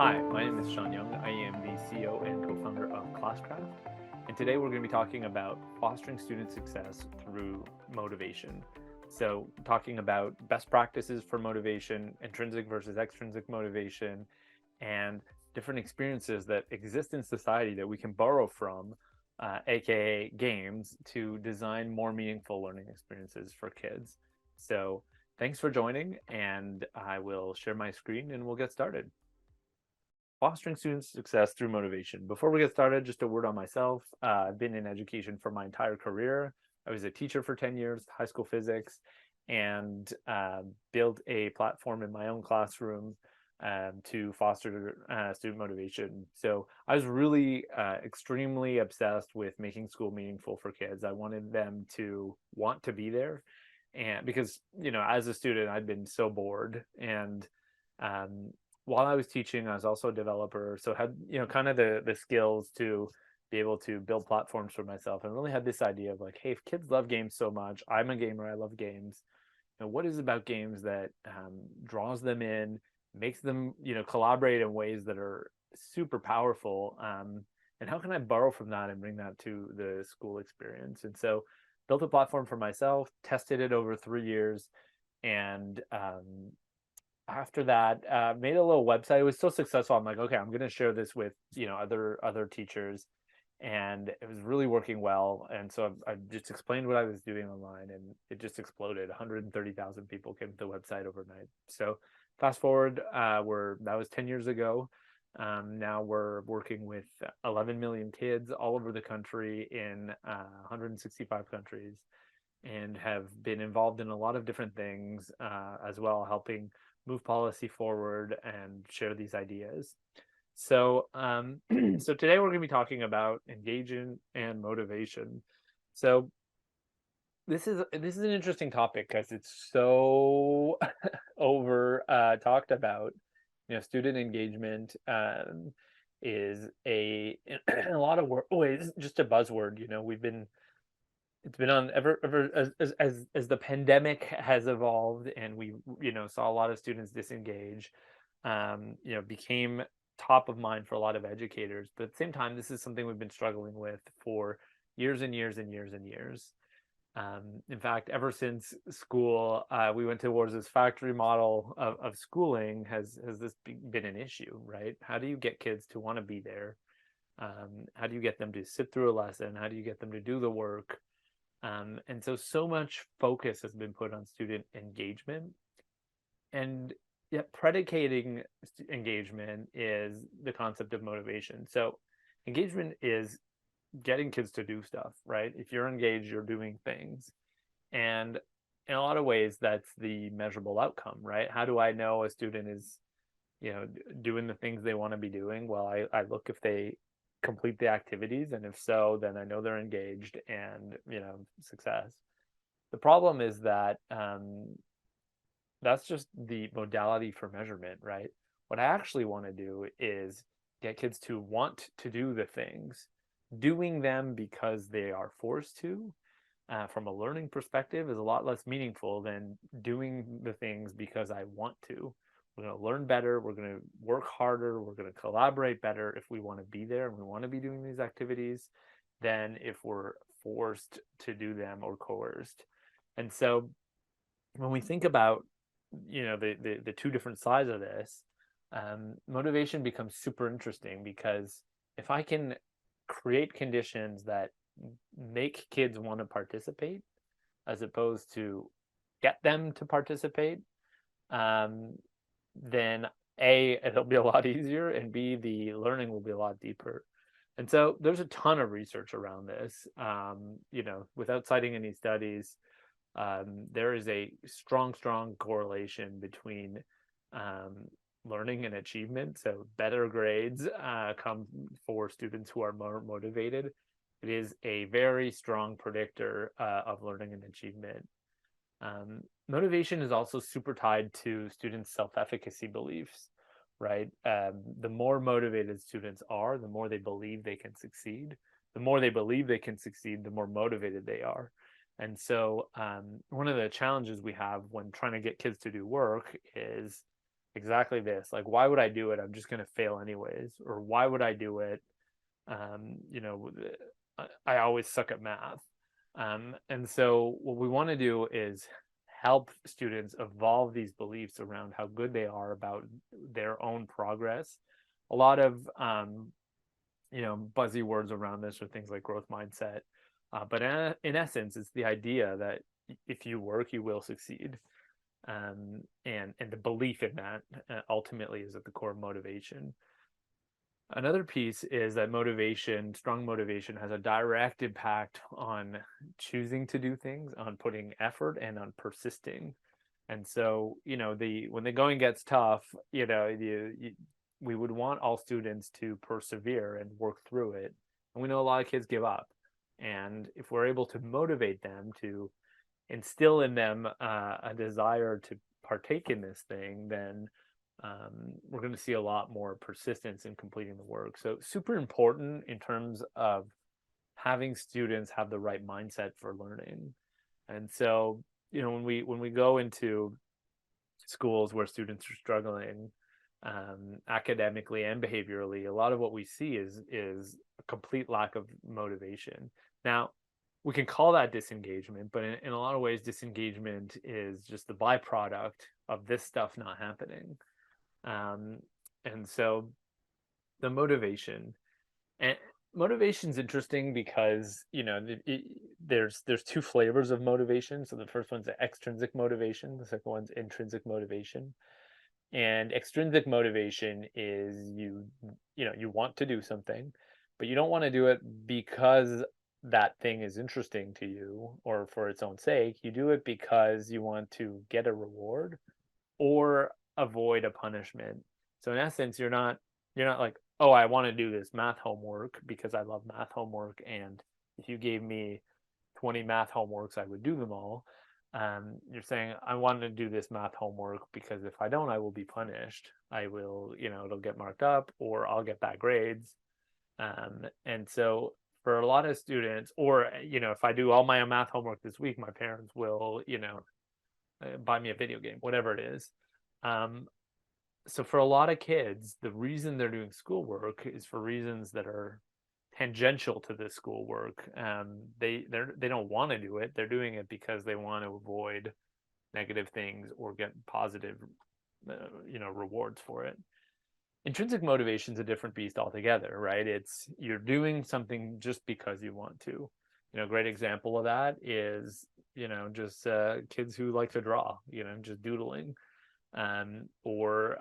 Hi, my name is Shawn. I am the CEO and co-founder of Classcraft, and today we're going to be talking about fostering student success through motivation. So, talking about best practices for motivation, intrinsic versus extrinsic motivation, and different experiences that exist in society that we can borrow from, aka games, to design more meaningful learning experiences for kids. So, thanks for joining, and I will share my screen and we'll get started. Fostering student success through motivation. Before we get started, just a word on myself. I've been in education for my entire career. I was a teacher for 10 years, high school physics, and built a platform in my own classroom to foster student motivation. So I was really extremely obsessed with making school meaningful for kids. I wanted them to want to be there. And because, as a student, I'd been so bored. And while I was teaching, I was also a developer, so had kind of the skills to be able to build platforms for myself, and really had this idea of like, hey, if kids love games so much, I'm a gamer, I love games. What is it about games that draws them in, makes them collaborate in ways that are super powerful, and how can I borrow from that and bring that to the school experience? And so, built a platform for myself, tested it over 3 years, and after that, made a little website. It was so successful. I'm like, okay, I'm going to share this with other teachers, and it was really working well. And so I just explained what I was doing online, and it just exploded. 130,000 people came to the website overnight. So fast forward, that was 10 years ago. Now we're working with 11 million kids all over the country in 165 countries, and have been involved in a lot of different things as well, helping move policy forward and share these ideas. So, so today we're going to be talking about engagement and motivation. So, this is an interesting topic because it's so over talked about. Student engagement is in a lot of ways just a buzzword. It's been on ever as the pandemic has evolved, and we saw a lot of students disengage, became top of mind for a lot of educators. But at the same time, this is something we've been struggling with for years and years and years and years. In fact, ever since school, we went towards this factory model of schooling. Has this been an issue, right? How do you get kids to want to be there? How do you get them to sit through a lesson? How do you get them to do the work? And so much focus has been put on student engagement, and yet predicating engagement is the concept of motivation. So engagement is getting kids to do stuff, right? If you're engaged, you're doing things. And in a lot of ways, that's the measurable outcome, right? How do I know a student is, doing the things they want to be doing? Well, I look if they complete the activities, and if so, then I know they're engaged and success. The problem is that that's just the modality for measurement, right? What I actually want to do is get kids to want to do the things. Doing them because they are forced to, from a learning perspective, is a lot less meaningful than doing the things because I want to. We're going to learn better. We're going to work harder. We're going to collaborate better if we want to be there and we want to be doing these activities than if we're forced to do them or coerced. And so when we think about, the two different sides of this, motivation becomes super interesting, because if I can create conditions that make kids want to participate as opposed to get them to participate, then A, it'll be a lot easier, and B, the learning will be a lot deeper. And so there's a ton of research around this. Without citing any studies, there is a strong correlation between learning and achievement. So better grades come for students who are more motivated. It is a very strong predictor of learning and achievement. Motivation is also super tied to students' self-efficacy beliefs, right? The more motivated students are, the more they believe they can succeed. The more they believe they can succeed, the more motivated they are. And so one of the challenges we have when trying to get kids to do work is exactly this. Like, why would I do it? I'm just going to fail anyways. Or why would I do it? You know, I always suck at math. And so what we want to do is help students evolve these beliefs around how good they are about their own progress. A lot of buzzy words around this are things like growth mindset. But in essence, it's the idea that if you work, you will succeed. And the belief in that ultimately is at the core of motivation. Another piece is that strong motivation, has a direct impact on choosing to do things, on putting effort, and on persisting. And so, when the going gets tough, we would want all students to persevere and work through it. And we know a lot of kids give up. And if we're able to motivate them, to instill in them a desire to partake in this thing, then we're going to see a lot more persistence in completing the work. So super important in terms of having students have the right mindset for learning. And so, when we go into schools where students are struggling academically and behaviorally, a lot of what we see is a complete lack of motivation. Now, we can call that disengagement, but in a lot of ways, disengagement is just the byproduct of this stuff not happening. And so the motivation's interesting because there's two flavors of motivation. So the first one's extrinsic motivation, the second one's intrinsic motivation. And extrinsic motivation is you want to do something, but you don't want to do it because that thing is interesting to you or for its own sake. You do it because you want to get a reward or avoid a punishment. So in essence, you're not like, oh, I want to do this math homework because I love math homework, and if you gave me 20 math homeworks, I would do them all. You're saying, I want to do this math homework because if I don't, I will be punished. I will, it'll get marked up or I'll get bad grades. And so for a lot of students, or, if I do all my math homework this week, my parents will, buy me a video game, whatever it is. So for a lot of kids, the reason they're doing schoolwork is for reasons that are tangential to the schoolwork. They don't want to do it. They're doing it because they want to avoid negative things or get positive, rewards for it. Intrinsic motivation is a different beast altogether, right? It's you're doing something just because you want to. A great example of that is just kids who like to draw, just doodling. Or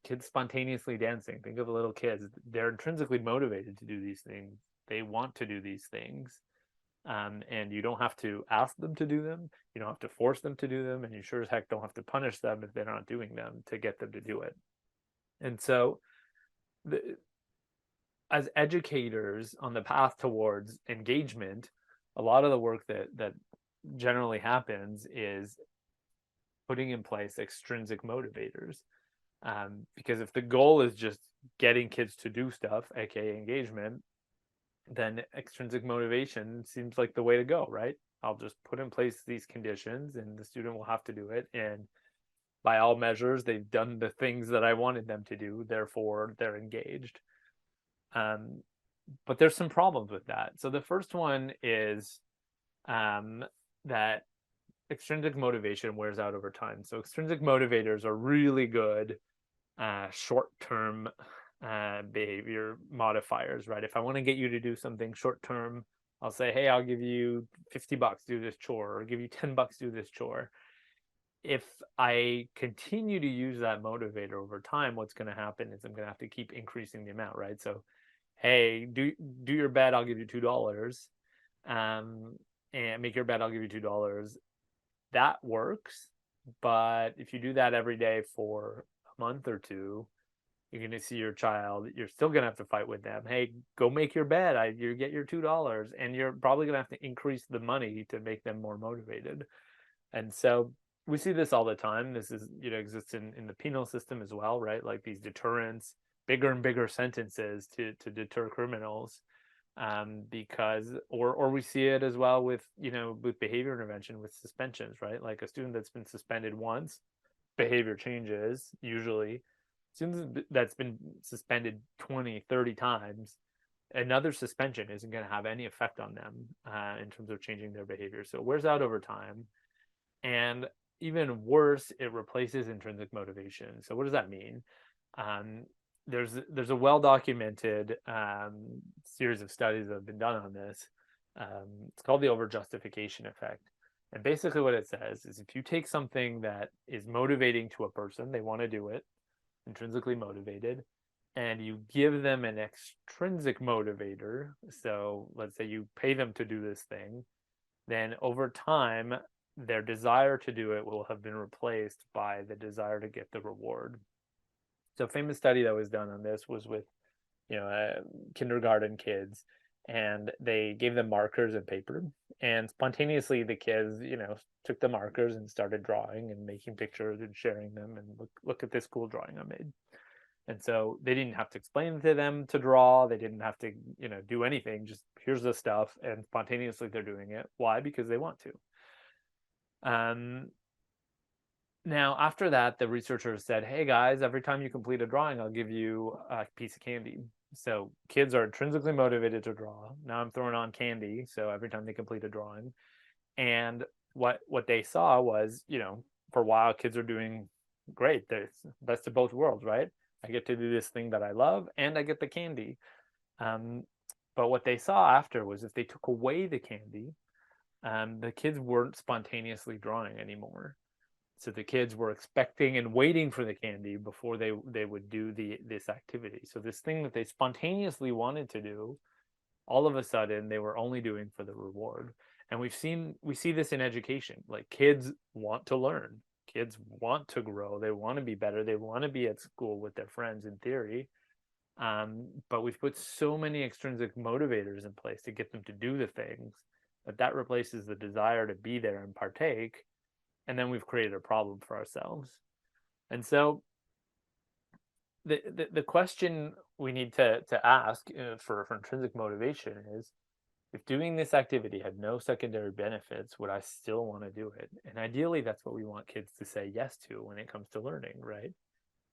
kids spontaneously dancing. Think of the little kids. They're intrinsically motivated to do these things. They want to do these things. And you don't have to ask them to do them. You don't have to force them to do them. And you sure as heck don't have to punish them if they're not doing them to get them to do it. And so as educators on the path towards engagement, a lot of the work that generally happens is putting in place extrinsic motivators. Because if the goal is just getting kids to do stuff, aka engagement, then extrinsic motivation seems like the way to go, right? I'll just put in place these conditions and the student will have to do it. And by all measures, they've done the things that I wanted them to do, therefore they're engaged. But there's some problems with that. So the first one is that extrinsic motivation wears out over time. So extrinsic motivators are really good short-term behavior modifiers, right? If I want to get you to do something short-term, I'll say, hey, I'll give you $50, do this chore, or give you $10, do this chore. If I continue to use that motivator over time, what's going to happen is I'm going to have to keep increasing the amount, right? So, hey, do your bed, I'll give you $2. And make your bed, I'll give you $2. That works, but if you do that every day for a month or two, you're going to see your child, you're still going to have to fight with them. Hey, go make your bed, you get your $2, and you're probably going to have to increase the money to make them more motivated. And so we see this all the time. This is, exists in the penal system as well, right? Like these deterrents, bigger and bigger sentences to deter criminals. Because or we see it as well with with behavior intervention, with suspensions, right? Like a student that's been suspended once, behavior changes, usually, students that's been suspended 20, 30 times, another suspension isn't going to have any effect on them in terms of changing their behavior. So it wears out over time. And even worse, it replaces intrinsic motivation. So what does that mean? Um, there's a well-documented series of studies that have been done on this. It's called the overjustification effect. And basically what it says is if you take something that is motivating to a person, they want to do it, intrinsically motivated, and you give them an extrinsic motivator, so let's say you pay them to do this thing, then over time, their desire to do it will have been replaced by the desire to get the reward. So a famous study that was done on this was with, kindergarten kids, and they gave them markers and paper, and spontaneously the kids, took the markers and started drawing and making pictures and sharing them, and look at this cool drawing I made. And so they didn't have to explain to them to draw. They didn't have to, do anything. Just here's the stuff, and spontaneously they're doing it. Why? Because they want to. Now, after that, the researchers said, hey guys, every time you complete a drawing, I'll give you a piece of candy. So kids are intrinsically motivated to draw. Now I'm throwing on candy. So every time they complete a drawing. And what they saw was, for a while, kids are doing great. There's best of both worlds, right? I get to do this thing that I love, and I get the candy. But what they saw after was if they took away the candy, the kids weren't spontaneously drawing anymore. So the kids were expecting and waiting for the candy before they would do this activity. So this thing that they spontaneously wanted to do, all of a sudden they were only doing for the reward. And we see this in education. Like kids want to learn. Kids want to grow. They want to be better. They want to be at school with their friends in theory. But we've put so many extrinsic motivators in place to get them to do the things that replaces the desire to be there and partake. And then we've created a problem for ourselves. And so the question we need to ask for intrinsic motivation is, if doing this activity had no secondary benefits, would I still want to do it? And ideally, that's what we want kids to say yes to when it comes to learning, right?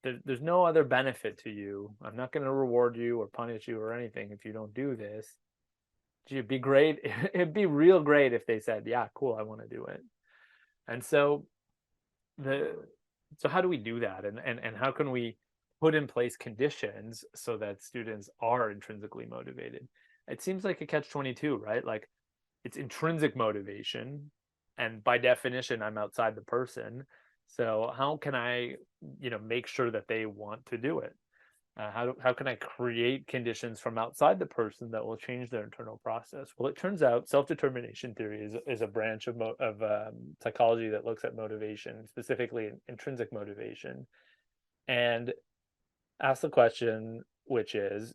There's no other benefit to you. I'm not going to reward you or punish you or anything if you don't do this. It'd be great. It'd be real great if they said, yeah, cool, I want to do it. And so how do we do that? And how can we put in place conditions so that students are intrinsically motivated? It seems like a catch-22, right? Like it's intrinsic motivation, and by definition, I'm outside the person. So how can I, make sure that they want to do it? How can I create conditions from outside the person that will change their internal process? Well, it turns out self-determination theory is a branch of psychology that looks at motivation, specifically intrinsic motivation, and asks the question, which is,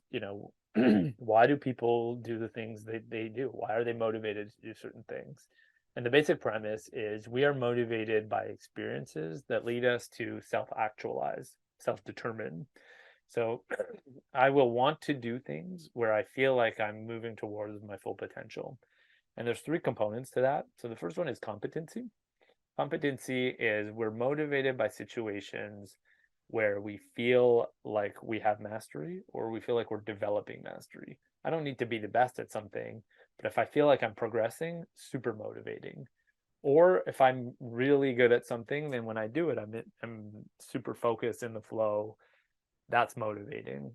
why do people do the things they do? Why are they motivated to do certain things? And the basic premise is we are motivated by experiences that lead us to self-actualize, self-determine. So I will want to do things where I feel like I'm moving towards my full potential. And there's 3 components to that. So the first one is competency. Competency is we're motivated by situations where we feel like we have mastery or we feel like we're developing mastery. I don't need to be the best at something, but if I feel like I'm progressing, super motivating. Or if I'm really good at something, then when I do it, I'm super focused in the flow. That's motivating.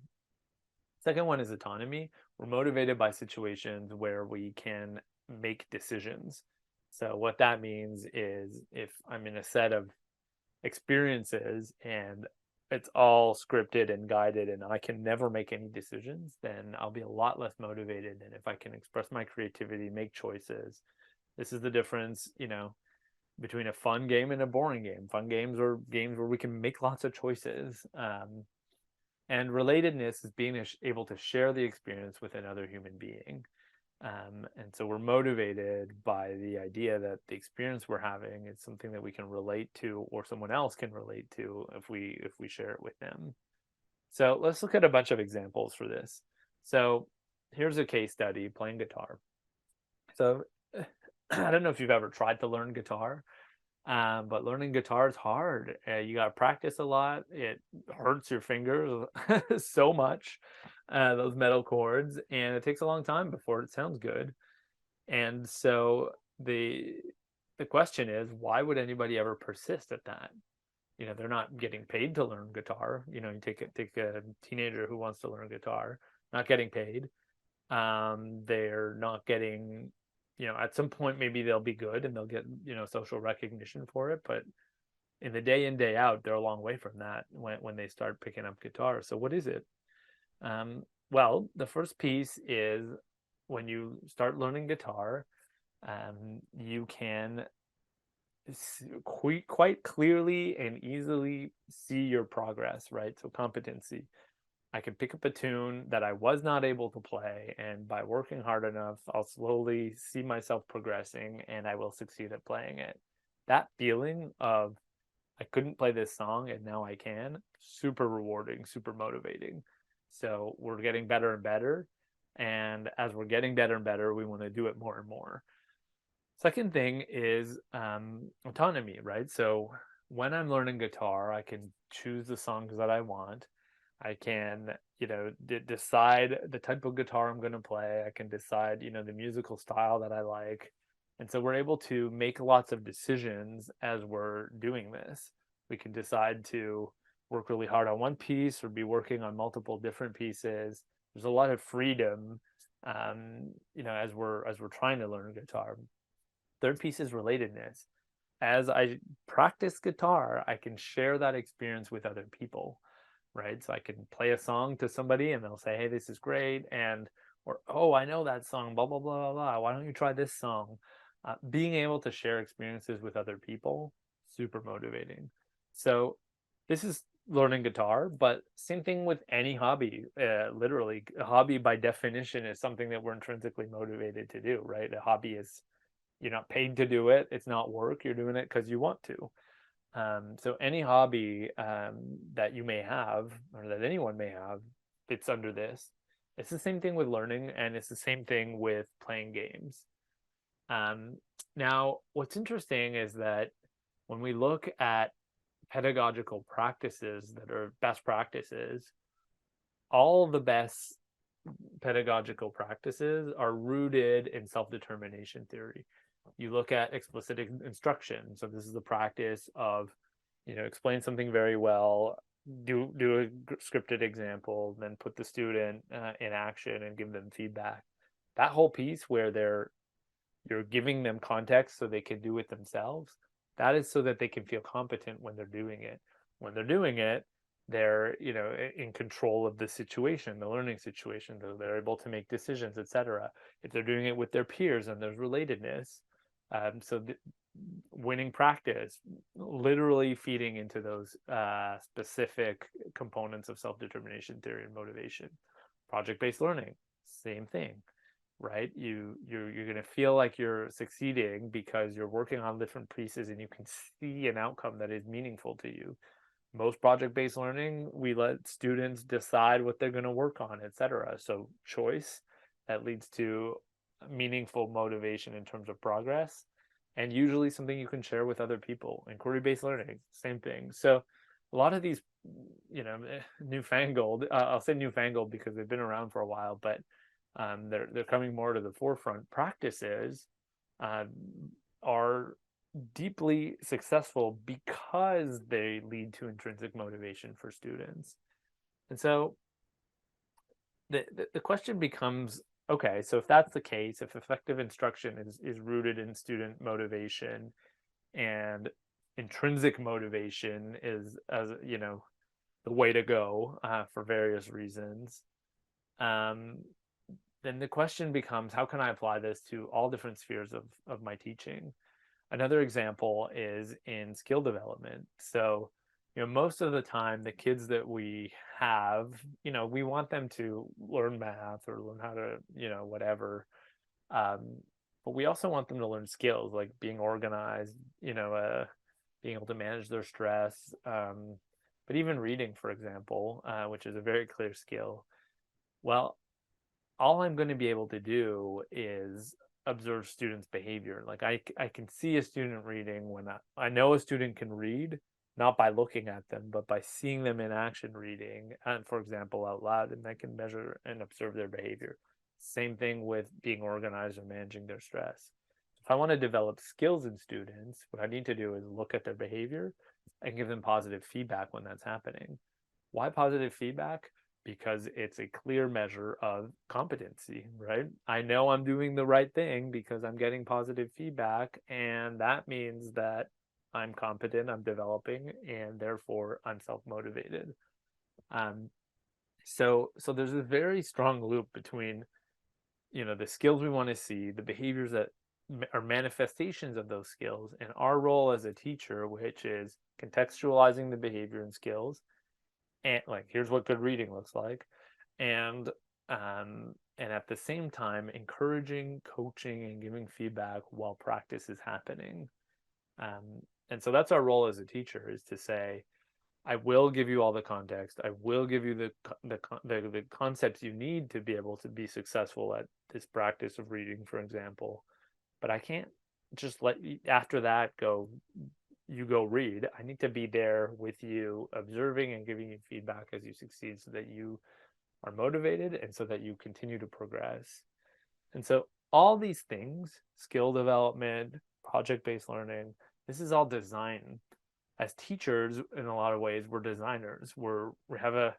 Second one is autonomy. We're motivated by situations where we can make decisions. So what that means is if I'm in a set of experiences and it's all scripted and guided and I can never make any decisions, then I'll be a lot less motivated than if I can express my creativity, make choices. This is the difference, between a fun game and a boring game. Fun games are games where we can make lots of choices. And relatedness is being able to share the experience with another human being. And so we're motivated by the idea that the experience we're having is something that we can relate to or someone else can relate to if we share it with them. So let's look at a bunch of examples for this. So here's a case study, playing guitar. So I don't know if you've ever tried to learn guitar. But learning guitar is hard. You got to practice a lot. It hurts your fingers so much, those metal chords, and it takes a long time before it sounds good. And so the question is, why would anybody ever persist at that? They're not getting paid to learn guitar. You take a teenager who wants to learn guitar, not getting paid. They're not getting, at some point maybe they'll be good and they'll get, social recognition for it, but in the day in day out, they're a long way from that when they start picking up guitar. So what is it? Well, the first piece is when you start learning guitar, you can quite clearly and easily see your progress, right? So competency. I can pick up a tune that I was not able to play, and by working hard enough, I'll slowly see myself progressing and I will succeed at playing it. That feeling of I couldn't play this song and now I can, super rewarding, super motivating. So we're getting better and better. And as we're getting better and better, we want to do it more and more. Second thing is autonomy, right? So when I'm learning guitar, I can choose the songs that I want. I can, decide the type of guitar I'm going to play. I can decide, the musical style that I like. And so we're able to make lots of decisions as we're doing this. We can decide to work really hard on one piece or be working on multiple different pieces. There's a lot of freedom, as we're trying to learn guitar. Third piece is relatedness. As I practice guitar, I can share that experience with other people, right? So I can play a song to somebody and they'll say, hey, this is great. Or, oh, I know that song, blah, blah, blah, blah, blah. Why don't you try this song? Being able to share experiences with other people, super motivating. So this is learning guitar, but same thing with any hobby. Literally, a hobby by definition is something that we're intrinsically motivated to do, right? A hobby is you're not paid to do it. It's not work. You're doing it because you want to. So any hobby that you may have or that anyone may have fits under this. It's the same thing with learning, and it's the same thing with playing games. Now, what's interesting is that when we look at pedagogical practices that are best practices, all the best pedagogical practices are rooted in self-determination theory. You look at explicit instruction. So this is the practice of, explain something very well, do a scripted example, then put the student in action and give them feedback. That whole piece where you're giving them context so they can do it themselves. That is so that they can feel competent when they're doing it. When they're doing it, they're in control of the situation, the learning situation. They're able to make decisions, etc. If they're doing it with their peers and there's relatedness, winning practice, literally feeding into those specific components of self-determination theory and motivation. Project-based learning, same thing, right? You're going to feel like you're succeeding because you're working on different pieces and you can see an outcome that is meaningful to you. Most project-based learning, we let students decide what they're going to work on, etc. So choice that leads to meaningful motivation in terms of progress, and usually something you can share with other people. Inquiry-based learning, same thing. So a lot of these, newfangled, I'll say newfangled because they've been around for a while, but they're coming more to the forefront. Practices are deeply successful because they lead to intrinsic motivation for students. And so the question becomes, okay, so if that's the case, if effective instruction is rooted in student motivation and intrinsic motivation is, as the way to go for various reasons, then the question becomes, how can I apply this to all different spheres of my teaching? Another example is in skill development. So, most of the time, the kids that we have, we want them to learn math or learn how to, whatever. But we also want them to learn skills like being organized, being able to manage their stress. But even reading, for example, which is a very clear skill. Well, all I'm going to be able to do is observe students' behavior. Like I can see a student reading when I know a student can read, not by looking at them, but by seeing them in action reading, and for example, out loud, and I can measure and observe their behavior. Same thing with being organized or managing their stress. If I want to develop skills in students, what I need to do is look at their behavior and give them positive feedback when that's happening. Why positive feedback? Because it's a clear measure of competency, right? I know I'm doing the right thing because I'm getting positive feedback, and that means that I'm competent, I'm developing, and therefore I'm self-motivated. So there's a very strong loop between, the skills we want to see, the behaviors that are manifestations of those skills, and our role as a teacher, which is contextualizing the behavior and skills, and like, here's what good reading looks like, and at the same time encouraging, coaching, and giving feedback while practice is happening. And so that's our role as a teacher, is to say, I will give you all the context. I will give you the concepts you need to be able to be successful at this practice of reading, for example. But I can't just let you, after that, you go read. I need to be there with you, observing and giving you feedback as you succeed, so that you are motivated and so that you continue to progress. And so all these things, skill development, project-based learning, this is all design. As teachers, in a lot of ways, we're designers. We have a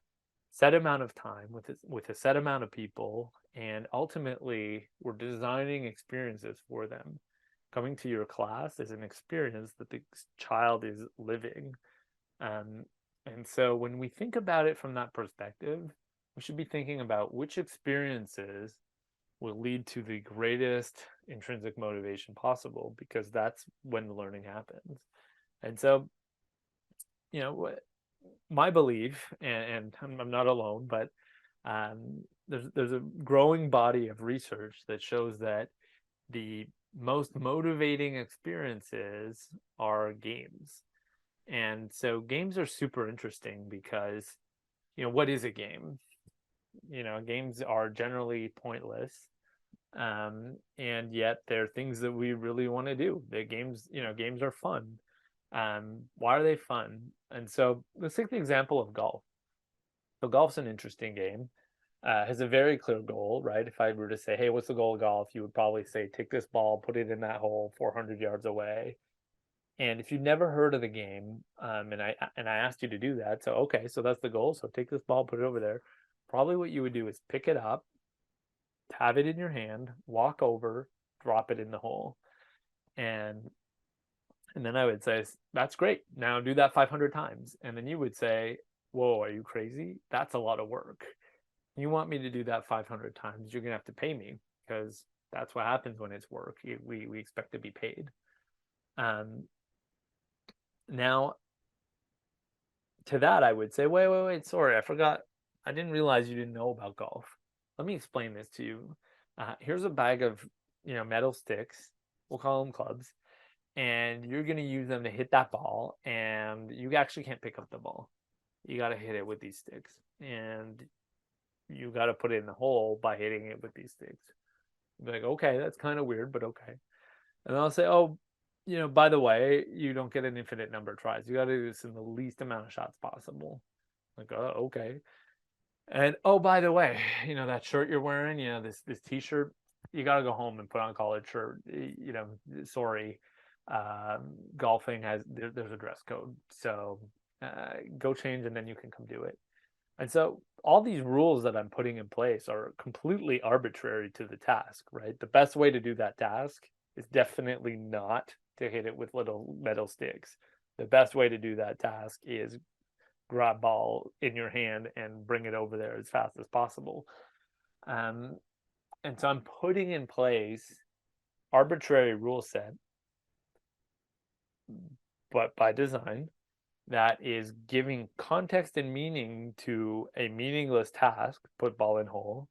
set amount of time with a set amount of people, and ultimately we're designing experiences for them. Coming to your class is an experience that the child is living. And so when we think about it from that perspective, we should be thinking about which experiences will lead to the greatest intrinsic motivation possible, because that's when the learning happens. And so, my belief, and I'm not alone, but there's a growing body of research that shows that the most motivating experiences are games. And so games are super interesting because, what is a game? Games are generally pointless, and yet they're things that we really want to do. The games are fun. Why are they fun? And so let's take the example of golf. So golf's an interesting game. Has a very clear goal, right? If I were to say, hey, what's the goal of golf? You would probably say, take this ball, put it in that hole 400 yards away. And if you've never heard of the game, and I asked you to do that, so okay, so that's the goal. So take this ball, put it over there. Probably what you would do is pick it up, have it in your hand, walk over, drop it in the hole. And then I would say, that's great. Now do that 500 times. And then you would say, whoa, are you crazy? That's a lot of work. You want me to do that 500 times, you're going to have to pay me, because that's what happens when it's work. We expect to be paid. Now, to that, I would say, wait, sorry, I forgot. I didn't realize you didn't know about golf. Let me explain this to you. Here's a bag of, metal sticks. We'll call them clubs. And you're going to use them to hit that ball. And you actually can't pick up the ball. You got to hit it with these sticks. And you got to put it in the hole by hitting it with these sticks. You'll be like, okay, that's kind of weird, but okay. And I'll say, oh, by the way, you don't get an infinite number of tries. You got to do this in the least amount of shots possible. Like, oh, okay. And oh, by the way, that shirt you're wearing, this t-shirt, you got to go home and put on a collared shirt. Sorry, golfing there's a dress code, so go change and then you can come do it. And so all these rules that I'm putting in place are completely arbitrary to the task, right? The best way to do that task is definitely not to hit it with little metal sticks. The best way to do that task is grab ball in your hand and bring it over there as fast as possible. And so I'm putting in place arbitrary rule set, but by design, that is giving context and meaning to a meaningless task, put ball in hole,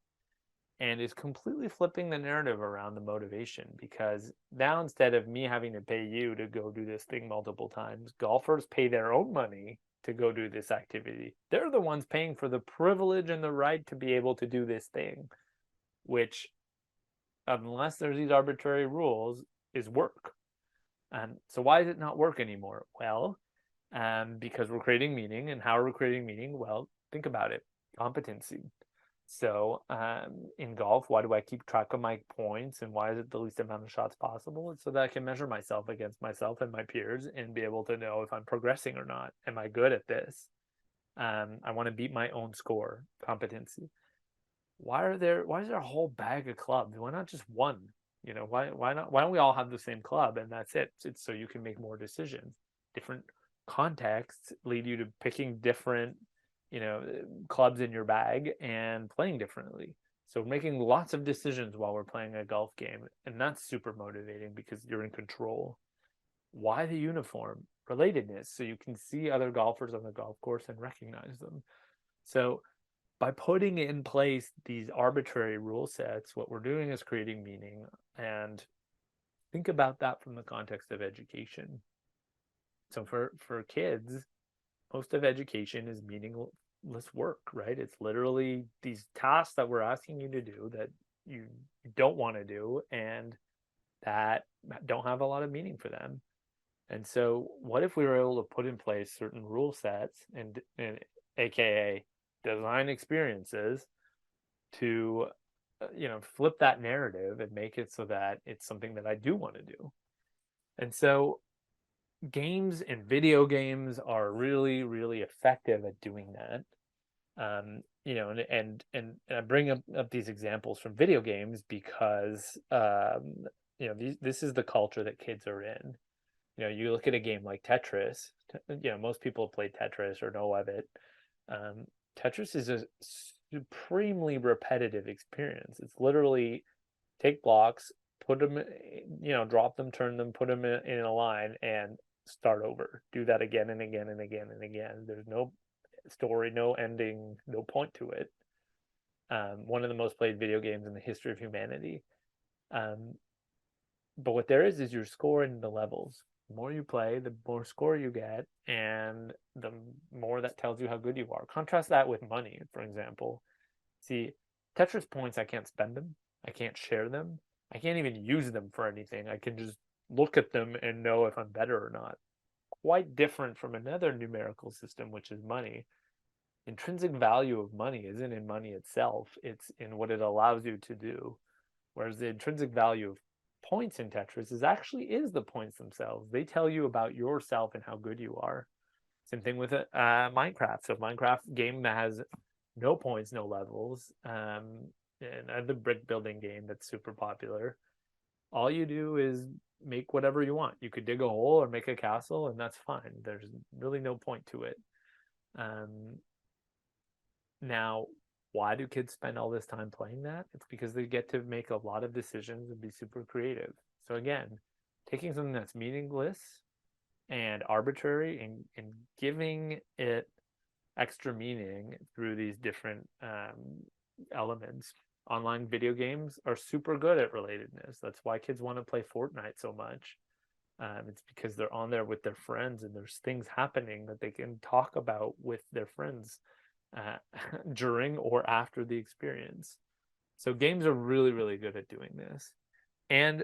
and is completely flipping the narrative around the motivation, because now, instead of me having to pay you to go do this thing multiple times, golfers pay their own money to go do this activity. They're the ones paying for the privilege and the right to be able to do this thing, which unless there's these arbitrary rules, is work. So why does it not work anymore? Well, because we're creating meaning. And how are we creating meaning? Well, think about it. Competency. So in golf, why do I keep track of my points and why is it the least amount of shots possible? It's so that I can measure myself against myself and my peers and be able to know if I'm progressing or not. Am I good at this? I want to beat my own score. Competency. Why is there a whole bag of clubs? Why not just one? Why don't we all have the same club and that's it? It's so you can make more decisions. Different contexts lead you to picking different clubs in your bag and playing differently. So we're making lots of decisions while we're playing a golf game, and that's super motivating because you're in control. Why the uniform? Relatedness, so you can see other golfers on the golf course and recognize them. So by putting in place these arbitrary rule sets, what we're doing is creating meaning. And think about that from the context of education. So for kids, most of education is meaningless work, right? It's literally these tasks that we're asking you to do that you don't want to do and that don't have a lot of meaning for them. And so what if we were able to put in place certain rule sets and aka design experiences to flip that narrative and make it so that it's something that I do want to do. And so games and video games are really, really effective at doing that. And I bring up these examples from video games because this is the culture that kids are in. You look at a game like Tetris. Most people have played Tetris or know of it. Tetris is a supremely repetitive experience. It's literally take blocks, put them, drop them, turn them, put them in a line, and start over. Do that again and again and again and again. There's no story, no ending, no point to it. One of the most played video games in the history of humanity. But what there is you're scoring the levels. The more you play, the more score you get, and the more that tells you how good you are. Contrast that with money, for example. See, Tetris points, I can't spend them. I can't share them. I can't even use them for anything. I can just look at them and know if I'm better or not. Quite different from another numerical system, which is money. Intrinsic value of money isn't in money itself. It's in what it allows you to do. Whereas the intrinsic value of points in Tetris is the points themselves. They tell you about yourself and how good you are. Same thing with Minecraft. So Minecraft game that has no points, no levels, and the brick building game that's super popular. All you do is make whatever you want. You could dig a hole or make a castle, and that's fine. There's really no point to it. Now, why do kids spend all this time playing that? It's because they get to make a lot of decisions and be super creative. So again, taking something that's meaningless and arbitrary and giving it extra meaning through these different elements. Online video games are super good at relatedness. That's why kids want to play Fortnite so much. It's because they're on there with their friends and there's things happening that they can talk about with their friends during or after the experience. So games are really, really good at doing this. And,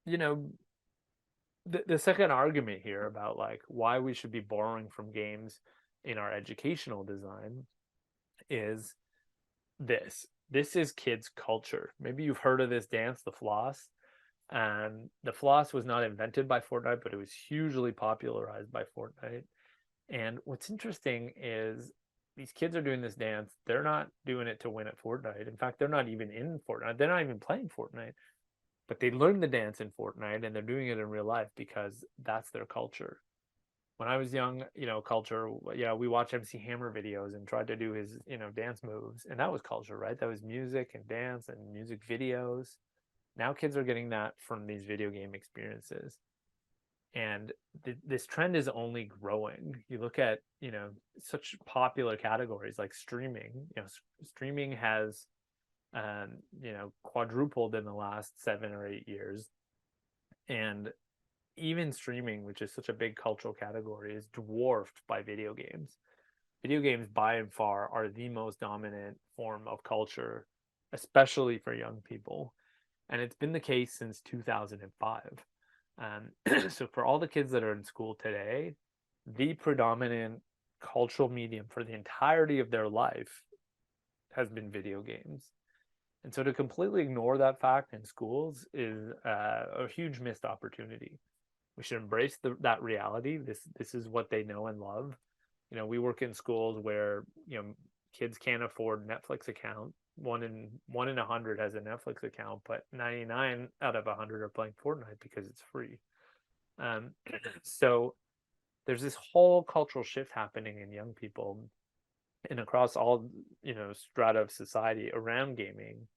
the second argument here about like why we should be borrowing from games in our educational design is this. This is kids' culture. Maybe you've heard of this dance, the floss. The floss was not invented by Fortnite, but it was hugely popularized by Fortnite. And what's interesting is these kids are doing this dance. They're not doing it to win at Fortnite. In fact, they're not even in Fortnite. They're not even playing Fortnite. But they learned the dance in Fortnite and they're doing it in real life because that's their culture. When I was young, culture, we watched MC Hammer videos and tried to do his, dance moves. And that was culture, right? That was music and dance and music videos. Now kids are getting that from these video game experiences. And this trend is only growing. You look at, such popular categories like streaming. Streaming has, quadrupled in the last 7 or 8 years. And even streaming, which is such a big cultural category, is dwarfed by video games. Video games, by and far, are the most dominant form of culture, especially for young people. And it's been the case since 2005. So for all the kids that are in school today, the predominant cultural medium for the entirety of their life has been video games. And so to completely ignore that fact in schools is a huge missed opportunity. We should embrace that reality. This is what they know and love. We work in schools where kids can't afford Netflix account. One in 100 has a Netflix account, but 99 out of 100 are playing Fortnite because it's free. Um, so there's this whole cultural shift happening in young people and across all strata of society around gaming.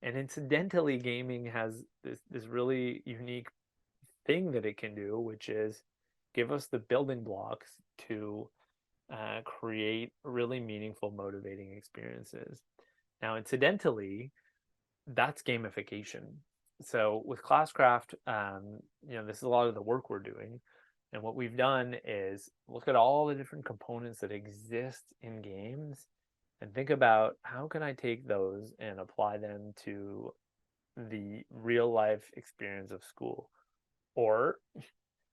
And incidentally, gaming has this really unique thing that it can do, which is give us the building blocks to create really meaningful, motivating experiences. Now, incidentally, that's gamification. So with Classcraft, this is a lot of the work we're doing. And what we've done is look at all the different components that exist in games and think about how can I take those and apply them to the real life experience of school. Or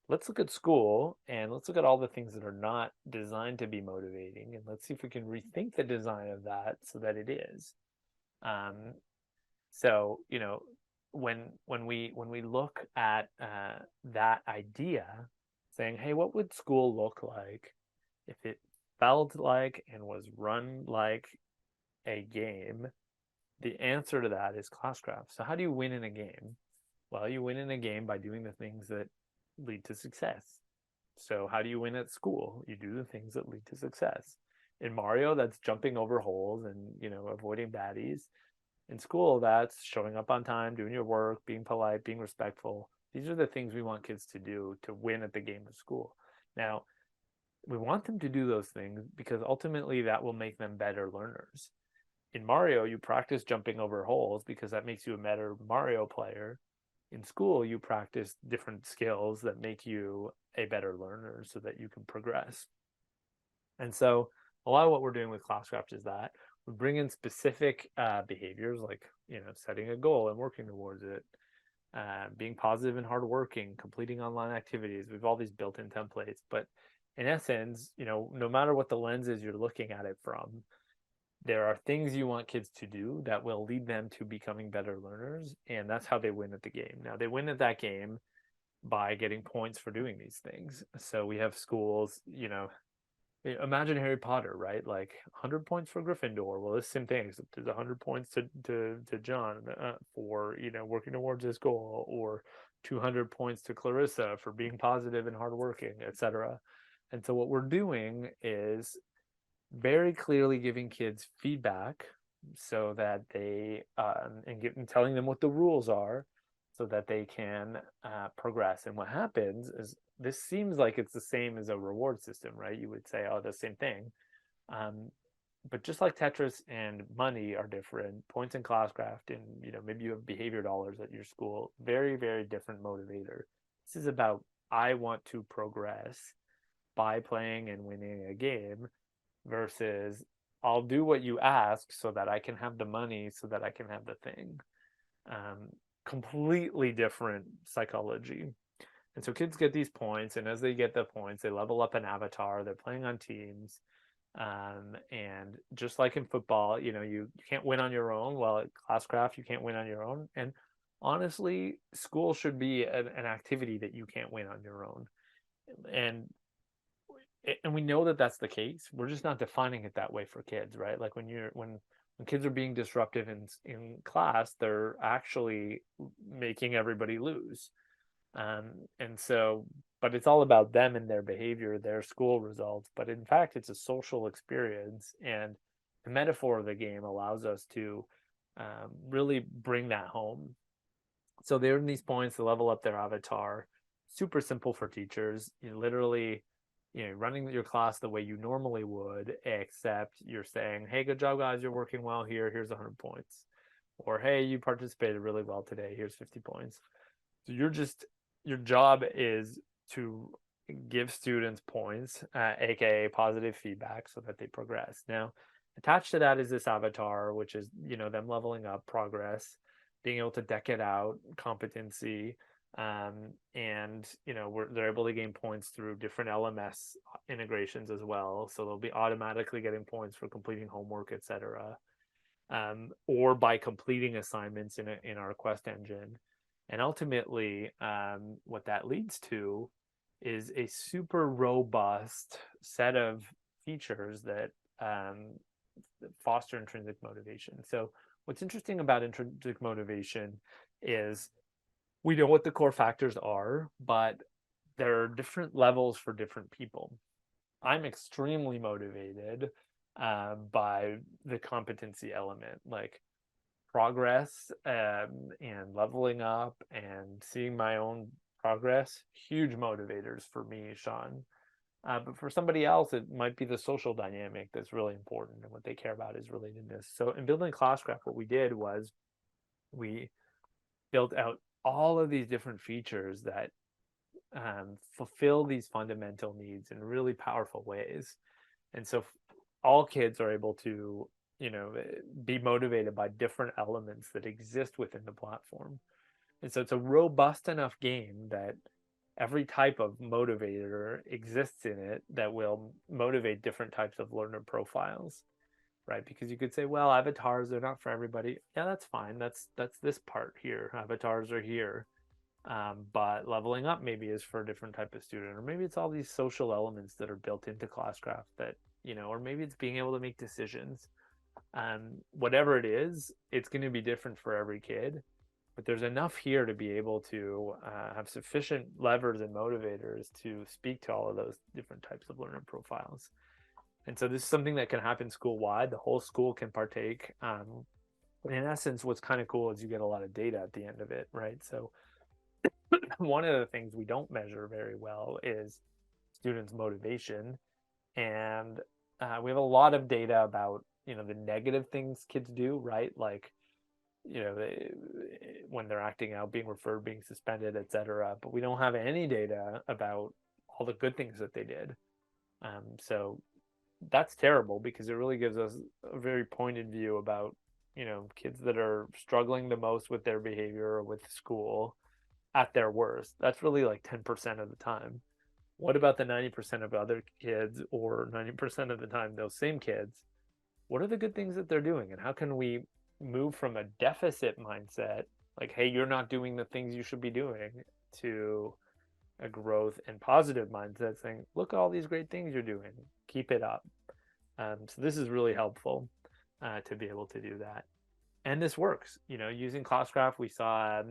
let's look at school and let's look at all the things that are not designed to be motivating, and let's see if we can rethink the design of that so that it is. Um, so when we look at that idea, saying, hey, what would school look like if it felt like and was run like a game? The answer to that is Classcraft. So how do you win in a game? Well, you win in a game by doing the things that lead to success. So how do you win at school? You do the things that lead to success. In Mario, that's jumping over holes and avoiding baddies. In school, that's showing up on time, doing your work, being polite, being respectful. These are the things we want kids to do to win at the game of school. Now, we want them to do those things because ultimately that will make them better learners. In Mario, you practice jumping over holes because that makes you a better Mario player. In school, you practice different skills that make you a better learner so that you can progress. And so a lot of what we're doing with Classcraft is that we bring in specific behaviors like setting a goal and working towards it, being positive and hardworking, completing online activities. We've all these built-in templates, but in essence, no matter what the lenses you're looking at it from, there are things you want kids to do that will lead them to becoming better learners, and that's how they win at the game. Now, they win at that game by getting points for doing these things. So we have schools, imagine Harry Potter, right? Like 100 points for Gryffindor. Well, it's the same thing, except there's 100 points to John for working towards this goal, or 200 points to Clarissa for being positive and hardworking, etc. And so what we're doing is very clearly giving kids feedback so that they and telling them what the rules are so that they can progress. And what happens is this seems like it's the same as a reward system, right? You would say, oh, the same thing. But just like Tetris and money are different, points in Classcraft and maybe you have behavior dollars at your school, very, very different motivator. This is about I want to progress by playing and winning a game versus I'll do what you ask so that I can have the money so that I can have the thing. Completely different psychology. And so kids get these points, and as they get the points, they level up an avatar. They're playing on teams. And just like in football, you can't win on your own. Well, at Classcraft, you can't win on your own. And honestly, school should be an activity that you can't win on your own. And we know that that's the case. We're just not defining it that way for kids, right? Like when kids are being disruptive in class, they're actually making everybody lose. And so, but it's all about them and their behavior, their school results. But in fact, it's a social experience, and the metaphor of the game allows us to really bring that home. So they earn these points to level up their avatar. Super simple for teachers. You literally, running your class the way you normally would, except you're saying, hey, good job, guys. You're working well here. Here's 100 points. Or, hey, you participated really well today. Here's 50 points. So your job is to give students points, aka positive feedback, so that they progress. Now, attached to that is this avatar, which is them leveling up progress. being able to deck it out, competency, and they're able to gain points through different LMS integrations as well. So they'll be automatically getting points for completing homework, etc., or by completing assignments in our Quest engine. And ultimately, what that leads to is a super robust set of features that foster intrinsic motivation. So what's interesting about intrinsic motivation is we know what the core factors are, but there are different levels for different people. I'm extremely motivated by the competency element, like progress and leveling up and seeing my own progress. Huge motivators for me, Shawn. But for somebody else, it might be the social dynamic that's really important, and what they care about is relatedness. So in building Classcraft, what we did was we built out all of these different features that fulfill these fundamental needs in really powerful ways. And so all kids are able to, be motivated by different elements that exist within the platform. And so it's a robust enough game that every type of motivator exists in it that will motivate different types of learner profiles, right? Because you could say, well, avatars, they're not for everybody. Yeah, that's fine. That's this part here. Avatars are here. But leveling up maybe is for a different type of student, or maybe it's all these social elements that are built into Classcraft that, or maybe it's being able to make decisions. Whatever it is, it's going to be different for every kid. But there's enough here to be able to have sufficient levers and motivators to speak to all of those different types of learner profiles. And so this is something that can happen school-wide. The whole school can partake. In essence, what's kind of cool is you get a lot of data at the end of it, right? So one of the things we don't measure very well is students' motivation. And we have a lot of data about, the negative things kids do, right? Like, when they're acting out, being referred, being suspended, etc. But we don't have any data about all the good things that they did. So that's terrible, because it really gives us a very pointed view about, kids that are struggling the most with their behavior or with school at their worst. That's really like 10% of the time. What about the 90% of other kids, or 90% of the time those same kids? What are the good things that they're doing? And how can we move from a deficit mindset, like, hey, you're not doing the things you should be doing, to a growth and positive mindset saying, look at all these great things you're doing, keep it up. So this is really helpful to be able to do that. And this works, using Classcraft. We saw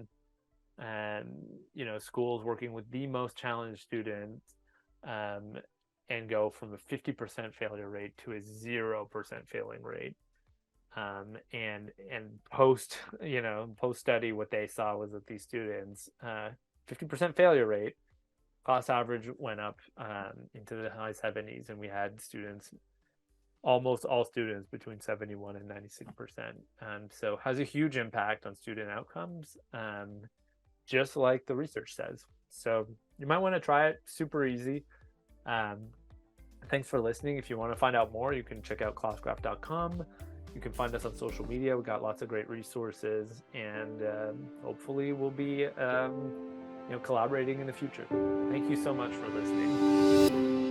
schools working with the most challenged students and go from a 50% failure rate to a 0% failing rate. And post study, what they saw was that these students, 50% failure rate, class average went up into the high 70s, and we had students, almost all students, between 71 and 96%. So has a huge impact on student outcomes, just like the research says. So you might want to try it. Super easy. Thanks for listening. If you want to find out more, you can check out classcraft.com. You can find us on social media. We've got lots of great resources, and hopefully we'll be collaborating in the future. Thank you so much for listening.